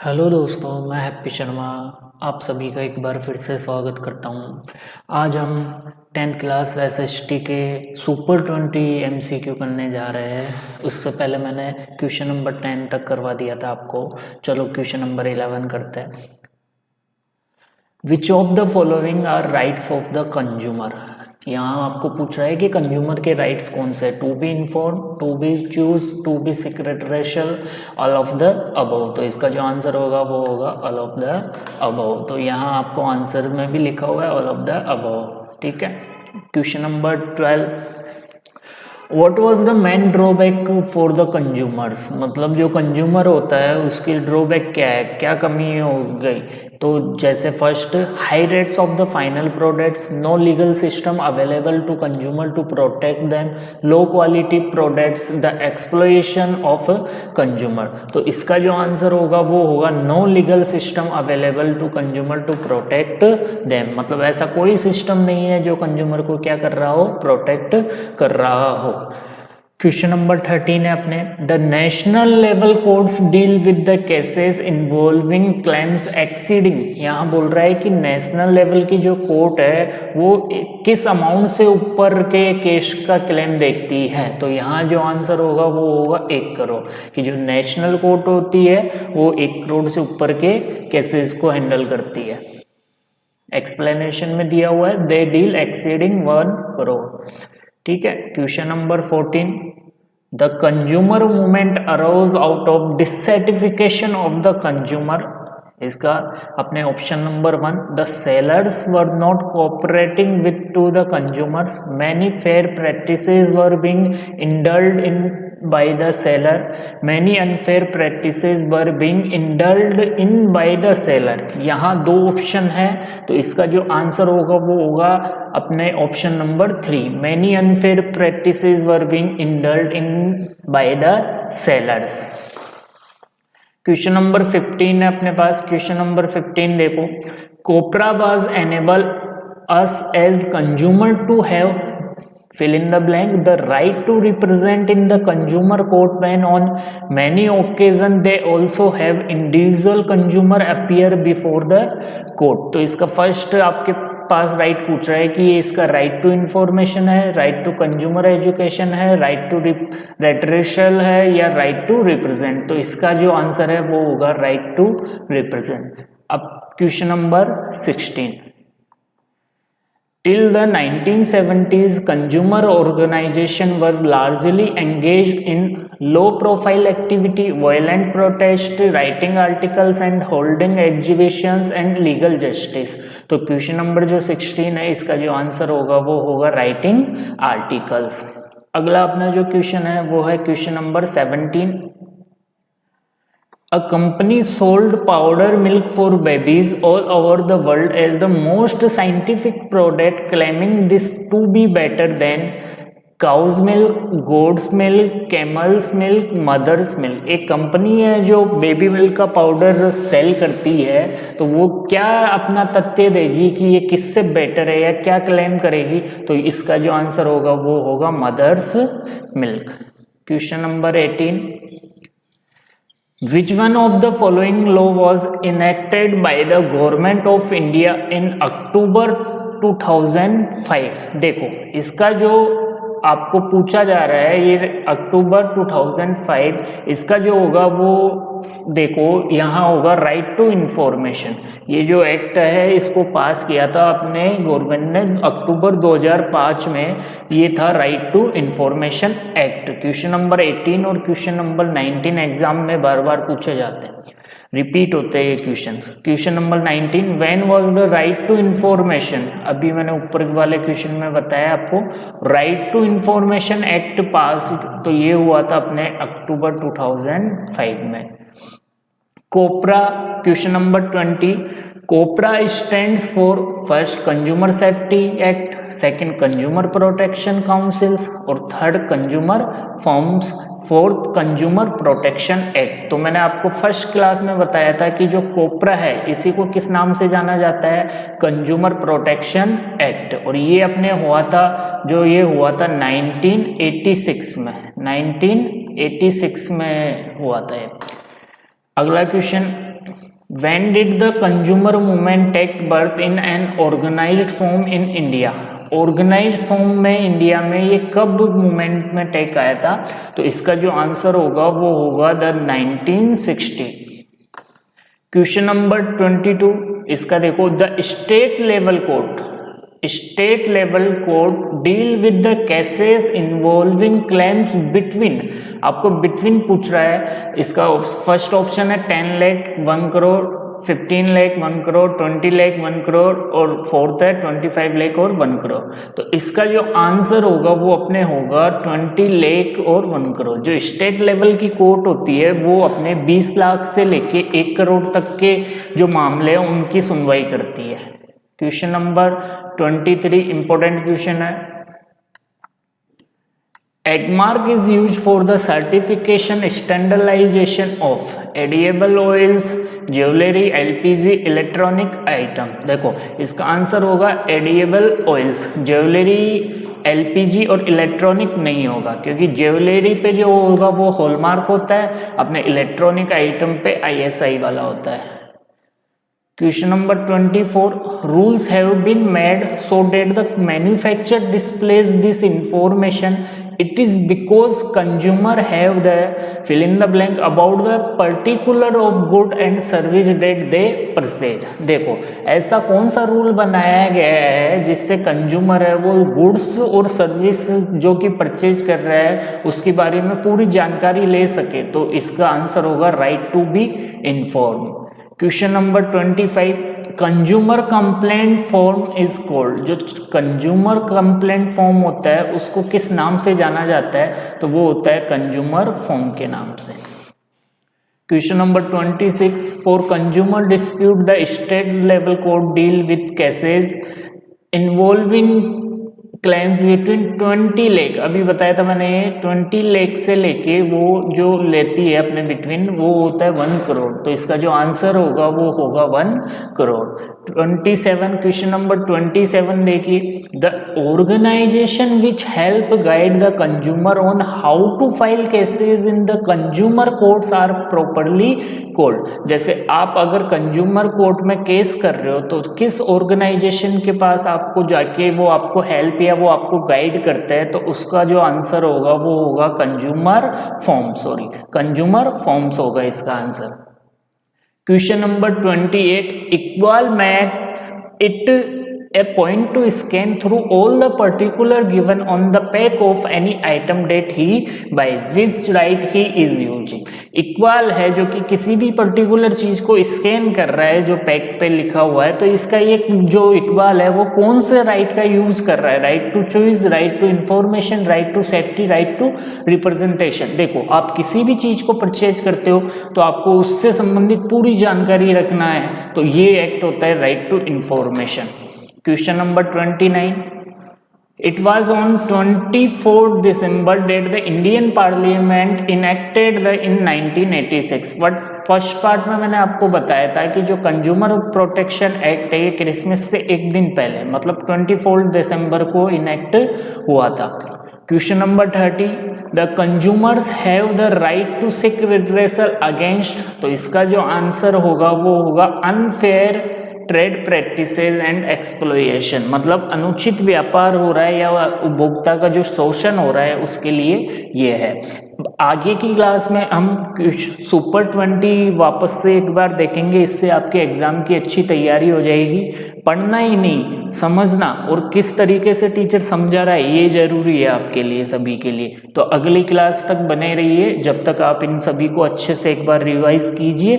Hello दोस्तों, मैं happy Sharma आप सभी का एक बार फिर से स्वागत करता हूं। आज हम 10th क्लास एसएसटी के सुपर 20 एमसीक्यू करने जा रहे हैं। उससे पहले मैंने क्वेश्चन नंबर 10 तक करवा दिया था आपको। चलो क्वेश्चन नंबर 11 करते हैं। Which of the following are rights of the consumer. यहाँ आपको पूछ रहा है कि कंज्यूमर के राइट्स कौन से, to be inform, to be choose, to be secretarial, all of the above. तो इसका जो आंसर होगा वो होगा ऑल ऑफ द अबव। तो यहाँ आपको आंसर में भी लिखा हुआ है ऑल ऑफ द अबव। ठीक है। Question number 12, what was the main drawback for the consumers. मतलब जो कंज्यूमर होता है उसकी ड्रॉबैक क्या है, क्या कमी हो गई। तो जैसे first, high rates of the final products, no legal system available to consumer to protect them, low quality products, the exploitation of consumer. तो इसका जो आंसर होगा वो होगा no legal system available to consumer to protect them. मतलब ऐसा कोई system नहीं है जो कंज्यूमर को क्या कर रहा हो, प्रोटेक्ट कर रहा हो। क्वेश्चन नंबर 13 है अपने, the national level courts deal with the cases involving claims exceeding. यहाँ बोल रहा है कि नेशनल लेवल की जो कोर्ट है वो किस अमाउंट से ऊपर के केस का क्लेम देखती है। तो यहाँ जो आंसर होगा वो होगा 1 करोड़। कि जो नेशनल कोर्ट होती है वो 1 करोड़ से ऊपर के केसेस को हैंडल करती है। एक्सप्लेनेशन में दिया हुआ है दे डील एक्सीडिंग 1 करोड़। ठीक है। Question number 14, the consumer movement arose out of dissatisfaction of the consumer. इसका अपने option number 1, the sellers were not cooperating with to the consumers, many fair practices were being indulged in by the seller, many unfair practices were being indulged in by the seller। यहाँ 2 option है तो इसका जो answer होगा वो होगा अपने option number 3, many unfair practices were being indulged in by the sellers। Question number 15 है अपने पास। क्वेश्चन नंबर 15 देखो, COPRA was enable us as consumer to have fill in the blank, the right to represent in the consumer court when on many occasions they also have individual consumer appear before the court। तो इसका first आपके पास right पूछ रहा है कि ये इसका right to information है, राइट टू कंज्यूमर एजुकेशन है, राइट टू रेटरेशल है या राइट टू रिप्रेजेंट। तो इसका जो आंसर है वो होगा राइट टू रिप्रेजेंट। अब question number 16, Till the 1970s, consumer organizations were largely engaged in low-profile activity, violent protest, writing articles and holding exhibitions and legal justice। तो क्वेश्चन नंबर जो 16 है इसका जो आंसर होगा वो होगा राइटिंग आर्टिकल्स। अगला अपना जो क्वेश्चन है वो है question number 17, A company sold powder milk for babies all over the world as the most scientific product, claiming this to be better than cow's milk, goat's milk, camel's milk, mother's milk। एक company है जो baby milk का powder cell करती है, तो वो क्या अपना तथ्य देगी कि ये किससे बेटर है या क्या क्लेम करेगी। तो इसका जो आंसर होगा वो होगा mother's milk. Question number 18, Which one of the following law was enacted by the government of India in October 2005। देखो इसका जो आपको पूछा जा रहा है ये अक्टूबर 2005, इसका जो होगा वो देखो यहाँ होगा राइट टू इंफॉर्मेशन। ये जो एक्ट है इसको पास किया था अपने गवर्नमेंट ने अक्टूबर 2005 में, ये था right to information act. Question number 18 और क्वेश्चन नंबर 19 एग्जाम में बार बार पूछे जाते हैं, रिपीट होते हैं ये questions. Question number 19, when was the right to information. अभी मैंने ऊपर वाले क्वेश्चन में बताया आपको right to information act pass, तो ये हुआ था अपने अक्टूबर 2005 में। COPRA, question number 20, COPRA stands for first consumer safety act, second consumer protection councils और third consumer forms, fourth consumer protection act. तो मैंने आपको फर्स्ट क्लास में बताया था कि जो कोपरा है इसी को किस नाम से जाना जाता है, कंज्यूमर प्रोटेक्शन एक्ट। और ये अपने हुआ था, जो ये हुआ था 1986 में, 1986 में हुआ था ये। अगला question, when did the consumer movement take birth in an organised form in India? Organised form में इंडिया में ये कब मूवमेंट में टेक आया था? तो इसका जो आंसर होगा वो होगा द 1960। क्वेश्चन नंबर 22, इसका देखो, the state level court deal with the cases involving claims between, आपको बिटवीन पूछ रहा है। इसका फर्स्ट ऑप्शन है 10 लाख 1 करोड़, 15 लाख 1 करोड़, 20 लाख 1 करोड़ और फोर्थ है 25 लाख और 1 करोड़। तो इसका जो आंसर होगा वो अपने होगा 20 लाख और 1 करोड़। जो स्टेट लेवल की कोर्ट होती है वो अपने 20 लाख से लेके 1 करोड़ तक के जो मामले हैं उनकी सुनवाई करती है। क्वेश्चन नंबर 23 इंपॉर्टेंट क्वेश्चन है। Agmark is use for the certification standardisation of edible oils, jewellery, LPG, electronic item. देखो इसका आंसर होगा एडिएबल ऑयल्स। ज्वेलरी, एलपीजी और इलेक्ट्रॉनिक नहीं होगा, क्योंकि ज्वेलरी पे जो होगा वो हॉलमार्क होता है, अपने इलेक्ट्रॉनिक आइटम पे आईएसआई वाला होता है। Question number 24, rules have been made so that the manufacturer displays this information. It is because consumer have the fill in the blank about the particular of good and service that they purchase. देखो ऐसा कौन सा rule बनाया गया है जिससे consumer है वो गुड्स और सर्विस जो कि परचेज कर रहा है उसके बारे में पूरी जानकारी ले सके? तो इसका आंसर होगा right to be inform. Question number 25, consumer complaint form is called. जो कंज्यूमर कंप्लेंट फॉर्म होता है उसको किस नाम से जाना जाता है? तो वो होता है कंज्यूमर फॉर्म के नाम से। Question number 26, for consumer dispute the state level court deal with cases involving claim between 20 lakh. अभी बताया था मैंने 20 लाख से लेके वो जो लेती है अपने बिटवीन वो होता है 1 करोड़। तो इसका जो आंसर होगा वो होगा 1 करोड़। 27, क्वेश्चन नंबर 27 देखिए, the organisation which help guide the consumer on how to file cases in the consumer courts are properly called. जैसे आप अगर कंज्यूमर कोर्ट में केस कर रहे हो तो किस ऑर्गेनाइजेशन के पास आपको जाके वो आपको हेल्प या वो आपको गाइड करता है? तो उसका जो आंसर होगा वो होगा कंज्यूमर फॉर्म्स होगा इसका answer. Question number 28, equal max it a point to scan through all the particular given on the pack of any item that he buys, which right he is using। Equal है जो कि किसी भी particular चीज को scan कर रहा है जो पैक पे लिखा हुआ है, तो इसका ये जो इक्वल है वो कौन से राइट का यूज कर रहा है? Right to choice, right to information, right to safety, right to representation. देखो आप किसी भी चीज को परचेज करते हो तो आपको उससे संबंधित पूरी जानकारी रखना है, तो ये एक्ट होता है right to information. Question number 29, it was on 24th December that the Indian Parliament enacted the in 1986। But first part में मैंने आपको बताया था कि जो कंज्यूमर प्रोटेक्शन एक्ट है ये क्रिसमस से एक दिन पहले मतलब 24 दिसंबर को इनेक्ट हुआ था। Question number 30, the consumers have the right to seek redressal against. तो इसका जो आंसर होगा वो होगा unfair trade practices and exploitation. मतलब अनुचित व्यापार हो रहा है या उपभोक्ता का जो शोषण हो रहा है उसके लिए ये है। आगे की क्लास में हम सुपर 20 वापस से एक बार देखेंगे, इससे आपके एग्जाम की अच्छी तैयारी हो जाएगी। पढ़ना ही नहीं, समझना और किस तरीके से टीचर समझा रहा है ये जरूरी है आपके लिए, सभी के लिए। तो अगली क्लास तक बने रहिए, जब तक आप इन सभी को अच्छे से एक बार रिवाइज कीजिए।